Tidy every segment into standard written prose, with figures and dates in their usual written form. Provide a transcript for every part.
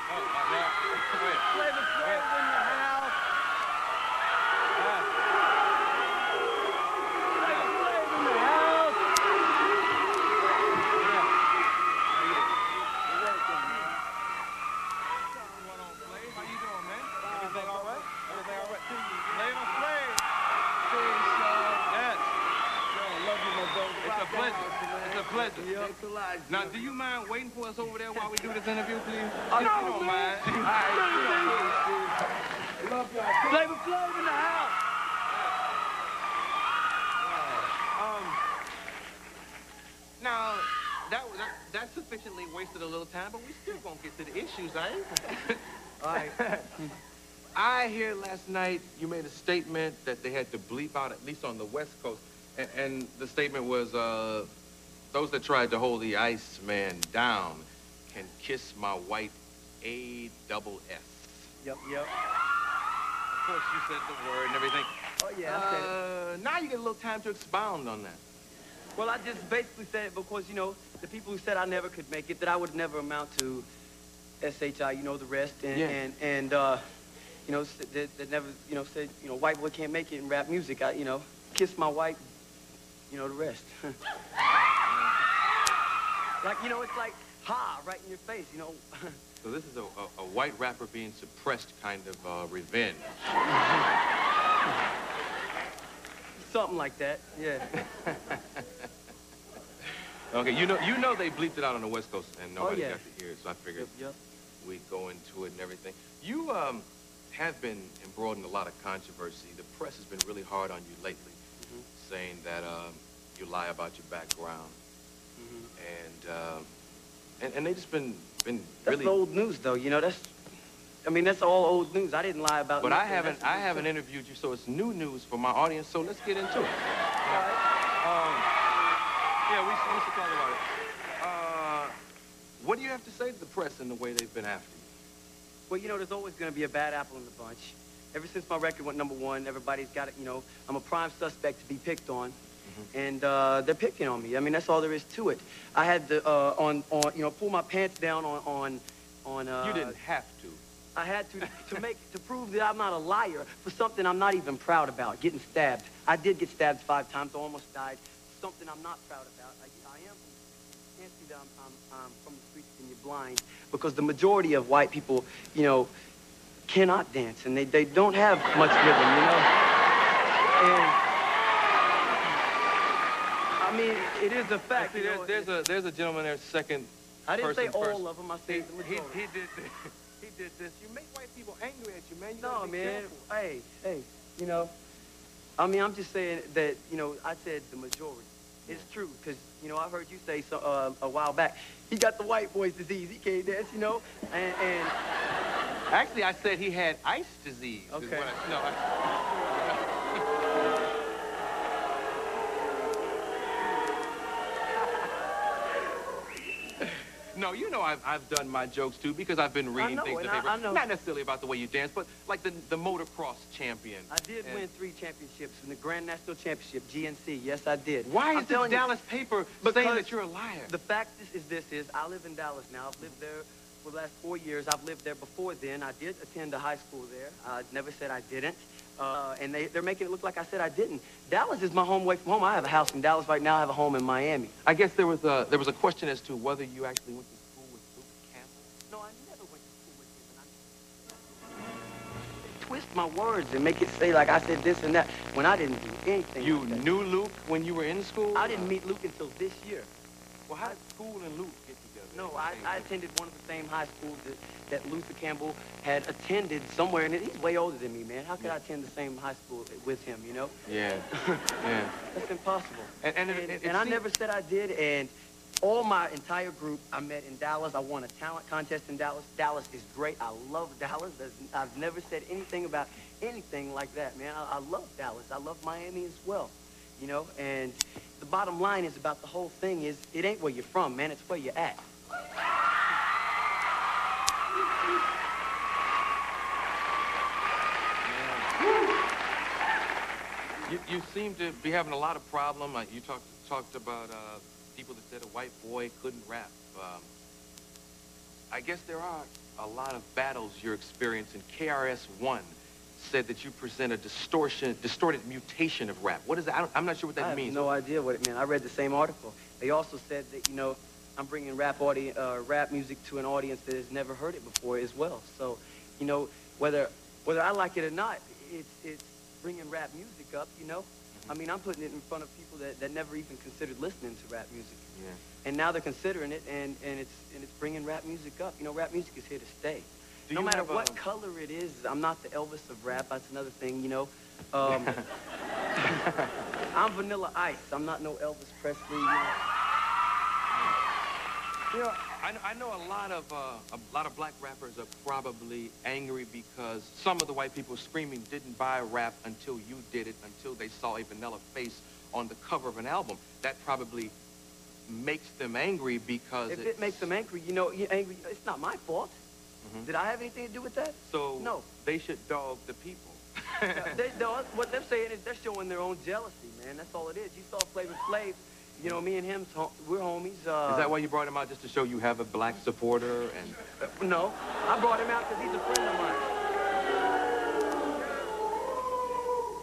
Flavor Flav in the house. Flavor Flav in the house. How you doing, man? Everything all right? Everything all right? Flavor Flav. Yes. Love you, my brother. It's a pleasure. It's a pleasure. Thanks a lot. Now, do you mind waiting for us over there while we do this interview, please? Oh, You no, don't man. mind. All right. Love y'all. Flavor Flav in the house. Now, that sufficiently wasted a little time, but we still gonna get to the issues, right? All right. I hear last night you made a statement that they had to bleep out, at least on the West Coast, and the statement was, those that tried to hold the Iceman down can kiss my white A-double-S. Yep. Of course, you said the word and everything. Oh, yeah, I said it. Now you get a little time to expound on that. Well, I just basically said it because, you know, the people who said I never could make it, that I would never amount to SHI, you know, the rest, and you know, that never, you know, said, you know, white boy can't make it in rap music. I, you know, kiss my white, you know, the rest. Like, you know, it's like, ha, right in your face, you know. So this is a white rapper being suppressed kind of revenge. Something like that, yeah. Okay, you know they bleeped it out on the West Coast and nobody yeah. got to hear it, so I figured Yep. we'd go into it and everything. You have been embroiled in a lot of controversy. The press has been really hard on you lately, saying that you lie about your background, and they just been That's really old news, though. You know, I mean, that's all old news. I didn't lie about. But nothing. I haven't interviewed you, so it's new news for my audience. So let's get into it. Yeah, we should talk about it. What do you have to say to the press in the way they've been after you? Well, you know, there's always going to be a bad apple in the bunch. Ever since my record went #1, everybody's got it. You know, I'm a prime suspect to be picked on, and they're picking on me. I mean, that's all there is to it. I had to you know, pull my pants down on. You didn't have to. I had to prove that I'm not a liar for something I'm not even proud about, getting stabbed. I did get stabbed 5 times, almost died. Something I'm not proud about. I am. You can't see that I'm from the streets and you're blind, because the majority of white people, you know, cannot dance, and they don't have much rhythm, you know. And I mean, it is a fact. See, there's a gentleman there, second. I didn't say person. all of them. I said the majority. He did this. He did this. You make white people angry at you, man. You No, gotta be man. careful. Hey, you know, I mean, I'm just saying that, you know, I said the majority. It's true, because, you know, I heard you say so, a while back, he got the white boy's disease. He can't dance, you know, and Actually, I said he had ice disease. is Okay. what No, you know I've done my jokes too, because I've been reading things in the paper. I know. Not necessarily about the way you dance, but like the motocross champion. I did win 3 championships in the Grand National Championship, GNC. Yes, I did. Why I'm is the telling you, Dallas paper saying that you're a liar? The fact is I live in Dallas now. I've lived there for the last 4 years. I've lived there before then. I did attend a high school there. I never said I didn't. And they're making it look like I said I didn't. Dallas is my home away from home. I have a house in Dallas right now. I have a home in Miami. I guess there was a question as to whether you actually went to school with Luke Campbell. No, I never went to school with him. And I twist my words and make it say like I said this and that when I didn't do anything. You like that. knew Luke when you were in school? I didn't meet Luke until this year. Well, how did school and Luke get together? No, I attended one of the same high schools that Luther Campbell had attended somewhere, and he's way older than me, man. How could I attend the same high school with him, you know? Yeah, yeah. That's impossible. And I never said I did, and all my entire group I met in Dallas. I won a talent contest in Dallas. Dallas is great. I love Dallas. I've never said anything about anything like that, man. I love Dallas. I love Miami as well, you know? And the bottom line is about the whole thing is it ain't where you're from, man. It's where you're at. You seem to be having a lot of problem. You talked about people that said a white boy couldn't rap. I guess there are a lot of battles you're experiencing. KRS-One said that you present a distorted mutation of rap. What is that? I'm not sure what that means. I have no idea what it meant. I read the same article. They also said that, you know, I'm bringing rap music to an audience that has never heard it before as well. So, you know, whether I like it or not, it's bringing rap music up, you know? I mean, I'm putting it in front of people that never even considered listening to rap music. Yeah. And now they're considering it, and it's bringing rap music up. You know, rap music is here to stay. Do no you matter have, what color it is, I'm not the Elvis of rap. That's another thing, you know. I'm Vanilla Ice. I'm not no Elvis Presley. You know, I know a lot of black rappers are probably angry because some of the white people screaming didn't buy rap until you did it, until they saw a vanilla face on the cover of an album. That probably makes them angry because if it makes them angry, you know, angry, it's not my fault. Mm-hmm. Did I have anything to do with that? So no. They should dog the people. What they're saying is they're showing their own jealousy, man. That's all it is. You saw Flavor Flav. You know, me and him, we're homies. Is that why you brought him out, just to show you have a black supporter? And no, I brought him out because he's a friend of mine.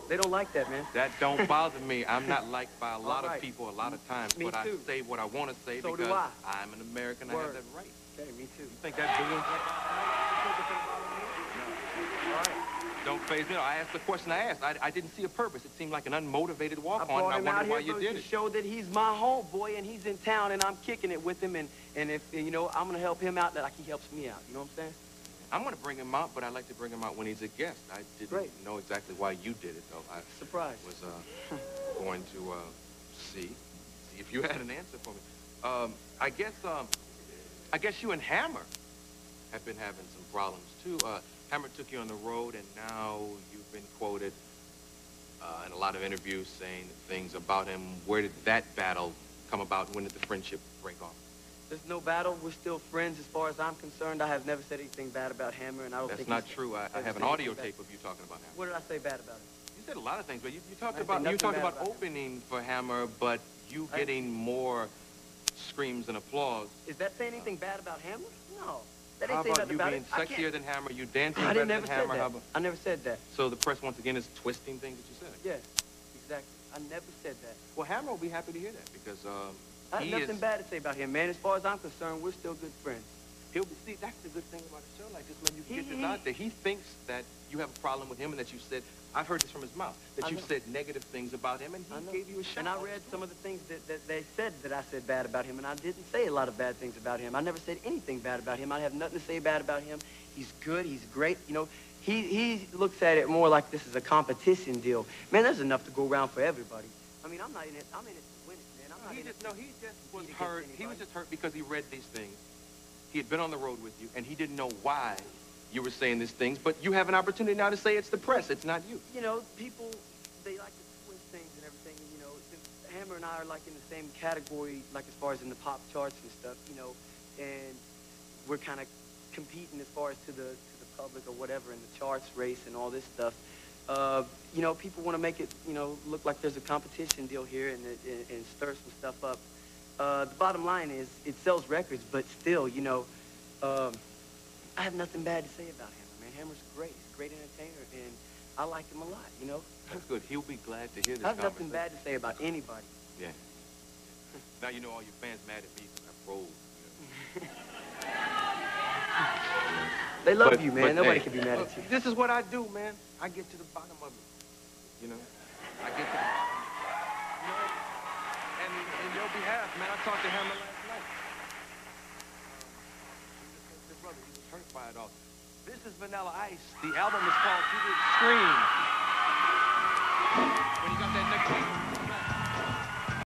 They don't like that, man. That don't bother me. I'm not liked by a lot right. of people a lot of times, Me but too. I say what I want to say So because do I. I'm an American. Word. I have that right. Okay, me too. You think that doing? All right. Don't faze me. I asked the question I asked. I didn't see a purpose. It seemed like an unmotivated walk-on, and I wondered why you did it. To show that he's my homeboy, and he's in town, and I'm kicking it with him, and if, you know, I'm going to help him out like he helps me out. You know what I'm saying? I'm going to bring him out, but I like to bring him out when he's a guest. I didn't know exactly why you did it, though. I Surprise. was going to see if you had an answer for me. I guess you and Hammer have been having some problems, too. Hammer took you on the road, and now you've been quoted in a lot of interviews saying things about him. Where did that battle come about? When did the friendship break off? There's no battle. We're still friends as far as I'm concerned. I have never said anything bad about Hammer, and I don't think that's not true. I have an audio tape of you talking about Hammer. What did I say bad about him? You said a lot of things, but you talked about opening for Hammer, but you getting more screams and applause. Is that saying anything bad about Hammer? No. That How ain't saying about nothing you about being it. sexier than Hammer, you dancing I better never than Hammer? said that. I never said that. So the press, once again, is twisting things that you said? Yes, exactly. I never said that. Well, Hammer will be happy to hear that because I have nothing bad to say about him, man. As far as I'm concerned, we're still good friends. See, that's the good thing about the show. Like, just when you get this out there, he thinks that you have a problem with him and that you said, I've heard this from his mouth, that you said negative things about him, and he gave you a shot. And I read some of the things that they said that I said bad about him, and I didn't say a lot of bad things about him. I never said anything bad about him. I have nothing to say bad about him. He's good. He's great. You know, he looks at it more like this is a competition deal. Man, there's enough to go around for everybody. I mean, I'm in it to win it, man. He just was hurt. He was just hurt because he read these things. He had been on the road with you, and he didn't know why you were saying these things, but you have an opportunity now to say it's the press, it's not you. You know, people, they like to twist things and everything, and, you know, Hammer and I are, like, in the same category, like, as far as in the pop charts and stuff, you know, and we're kind of competing as far as to the public or whatever in the charts race and all this stuff. You know, people want to make it, you know, look like there's a competition deal here and stir some stuff up. The bottom line is it sells records, but still, you know, I have nothing bad to say about Hammer, man. Hammer's great. He's a great entertainer, and I like him a lot, you know? That's good. He'll be glad to hear this I have nothing bad to say about anybody. Yeah. Now you know all your fans mad at me because I froze. They love you, man. Nobody can be mad at you. This is what I do, man. I get to the bottom of it, you know? I get to the bottom. You know? And in your behalf, man, I talked to Hammer last night. Your brother, he was hurt by it all. This is Vanilla Ice. The album is called To the Extreme. When you got that next